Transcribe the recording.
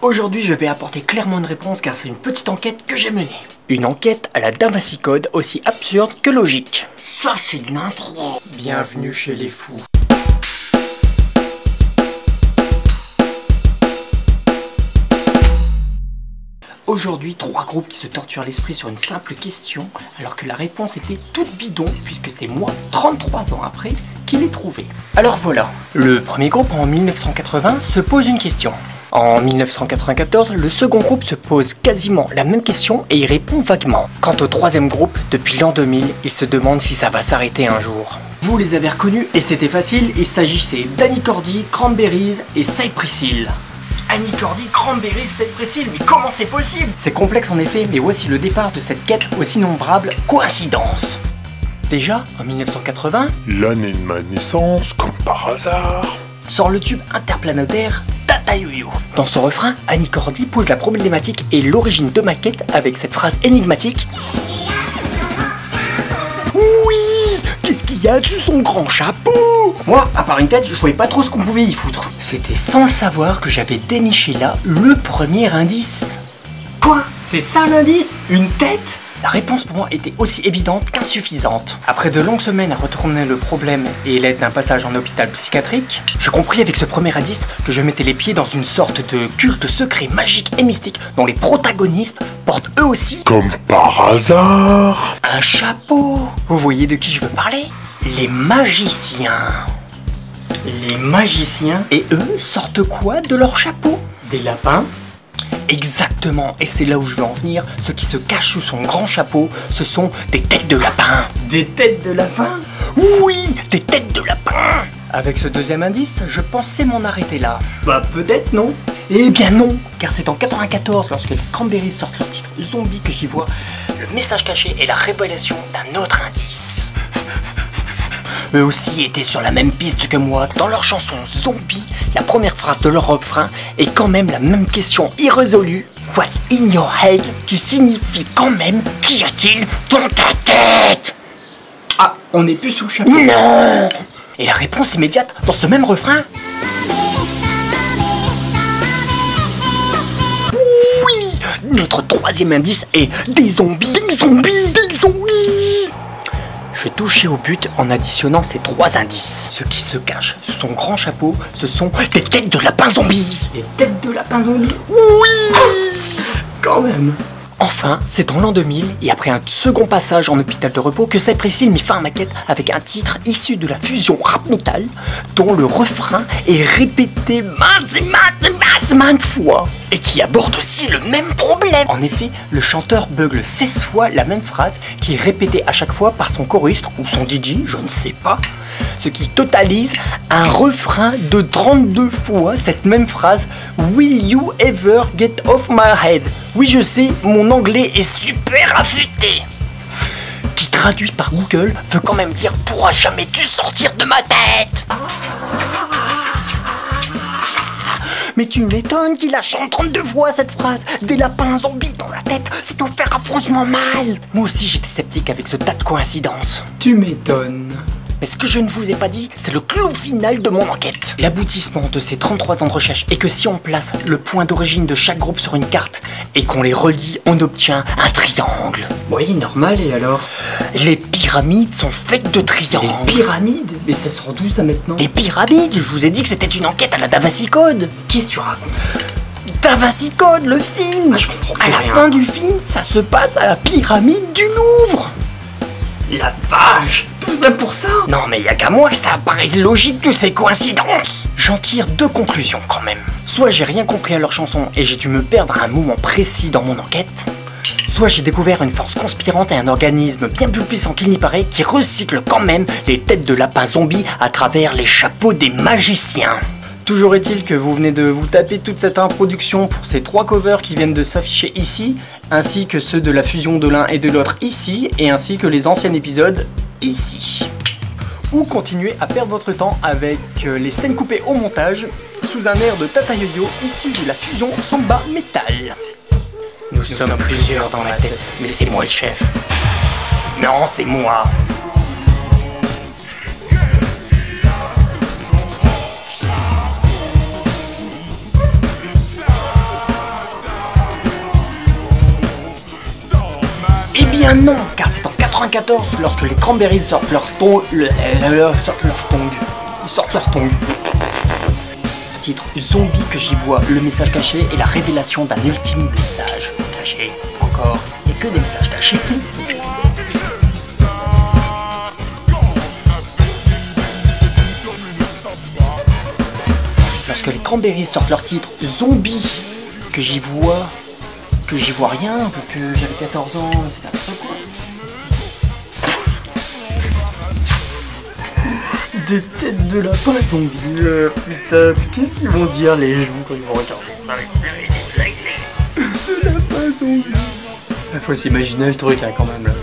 Aujourd'hui, je vais apporter clairement une réponse car c'est une petite enquête que j'ai menée. Une enquête à la Da Vinci Code aussi absurde que logique. Ça, c'est de l'intro. Bienvenue chez les fous. Aujourd'hui, 3 groupes qui se torturent l'esprit sur une simple question, alors que la réponse était toute bidon, puisque c'est moi, 33 ans après, qui l'ai trouvée. Alors voilà, le premier groupe en 1980 se pose une question. En 1994, le second groupe se pose quasiment la même question et y répond vaguement. Quant au troisième groupe, depuis l'an 2000, il se demande si ça va s'arrêter un jour. Vous les avez reconnus et c'était facile, il s'agissait d'Annie Cordy, Cranberries et Cypress Hill. Annie Cordy, Cranberries, Cypress Hill, mais comment c'est possible? C'est complexe en effet, mais voici le départ de cette quête aux innombrables coïncidences. Déjà, en 1980, l'année de ma naissance, comme par hasard, sort le tube interplanétaire Tata Yo-Yo. Dans son refrain, Annie Cordy pose la problématique et l'origine de ma quête avec cette phrase énigmatique. Oui! Qu'est-ce qu'il y a sous son grand chapeau? Moi, à part une tête, je voyais pas trop ce qu'on pouvait y foutre. C'était sans le savoir que j'avais déniché là le premier indice. Quoi? C'est ça l'indice? Une tête? La réponse pour moi était aussi évidente qu'insuffisante. Après de longues semaines à retourner le problème et l'aide d'un passage en hôpital psychiatrique, je compris avec ce premier indice que je mettais les pieds dans une sorte de culte secret magique et mystique dont les protagonistes portent eux aussi, comme par hasard, un chapeau. Vous voyez de qui je veux parler? Les magiciens. Les magiciens, et eux, sortent quoi de leur chapeau? Des lapins? Exactement, et c'est là où je veux en venir. Ce qui se cache sous son grand chapeau, ce sont des têtes de lapin. Des têtes de lapin? Oui, des têtes de lapin. Avec ce deuxième indice, je pensais m'en arrêter là. Bah peut-être non. Eh bien non, car c'est en 94, lorsque les Cranberries sortent leur titre Zombie, que j'y vois le message caché et la révélation d'un autre indice. Eux aussi étaient sur la même piste que moi. Dans leur chanson Zombie, la première phrase de leur refrain est quand même la même question irrésolue. What's in your head? Qui signifie quand même qu'y a-t-il dans ta tête? Ah, on n'est plus sous le chapeau. Non. Et la réponse immédiate dans ce même refrain. Oui. Notre troisième indice est des zombies. Des zombies. Des zombies. Je touchais au but en additionnant ces 3 indices. Ce qui se cache sous son grand chapeau, ce sont des têtes de lapin zombies. Des têtes de lapin zombies? Oui. Quand même. Enfin, c'est en l'an 2000, et après un second passage en hôpital de repos, que Cypress Hill mit fin à ma quête avec un titre issu de la fusion rap-metal, dont le refrain est répété maintes fois, et qui aborde aussi le même problème. En effet, le chanteur bugle 16 fois la même phrase, qui est répétée à chaque fois par son choriste, ou son DJ, je ne sais pas, ce qui totalise un refrain de 32 fois cette même phrase. Will you ever get off my head? Oui, je sais, mon anglais est super affûté. Qui traduit par Google veut quand même dire pourras jamais tu sortir de ma tête. Mais tu m'étonnes qu'il la chante 32 fois cette phrase. Des lapins zombies dans la tête, c'est en faire affreusement mal. Moi aussi j'étais sceptique avec ce tas de coïncidences. Tu m'étonnes. Mais ce que je ne vous ai pas dit, c'est le clou final de mon enquête. L'aboutissement de ces 33 ans de recherche est que si on place le point d'origine de chaque groupe sur une carte et qu'on les relie, on obtient un triangle. Oui, normal, et alors? Les pyramides sont faites de triangles. Les pyramides? Mais ça sort d'où ça maintenant? Les pyramides? Je vous ai dit que c'était une enquête à la Da Vinci Code. Qu'est-ce que tu racontes? Da Vinci Code, le film. Je comprends pas. À la fin du film, ça se passe à la pyramide du Louvre. La vache! Tout ça pour ça? Non mais y'a qu'à moi que ça apparaît logique de ces coïncidences. J'en tire 2 conclusions quand même. Soit j'ai rien compris à leur chanson et j'ai dû me perdre à un moment précis dans mon enquête, soit j'ai découvert une force conspirante et un organisme bien plus puissant qu'il n'y paraît qui recycle quand même les têtes de lapins zombies à travers les chapeaux des magiciens. Toujours est-il que vous venez de vous taper toute cette introduction pour ces 3 covers qui viennent de s'afficher ici, ainsi que ceux de la fusion de l'un et de l'autre ici, et ainsi que les anciens épisodes ici. Ou continuez à perdre votre temps avec les scènes coupées au montage, sous un air de Tata Yo-Yo issu de la fusion samba metal. Nous sommes plusieurs dans la tête, mais c'est moi le chef. Non, c'est moi. bien non, car c'est en 94 lorsque les Cranberries sortent leur tongue. Ils sortent leur tongue. Titre Zombie que j'y vois, le message caché et la révélation d'un ultime message caché. Encore, il n'y a que des messages cachés. Lorsque les Cranberries sortent leur titre Zombie que j'y vois rien parce que j'avais 14 ans, c'est n'importe quoi. Des têtes de lapin zombie, putain, qu'est-ce qu'ils vont dire les gens quand ils vont regarder ça avec des lapins zombies. Faut s'imaginer le truc hein, quand même là.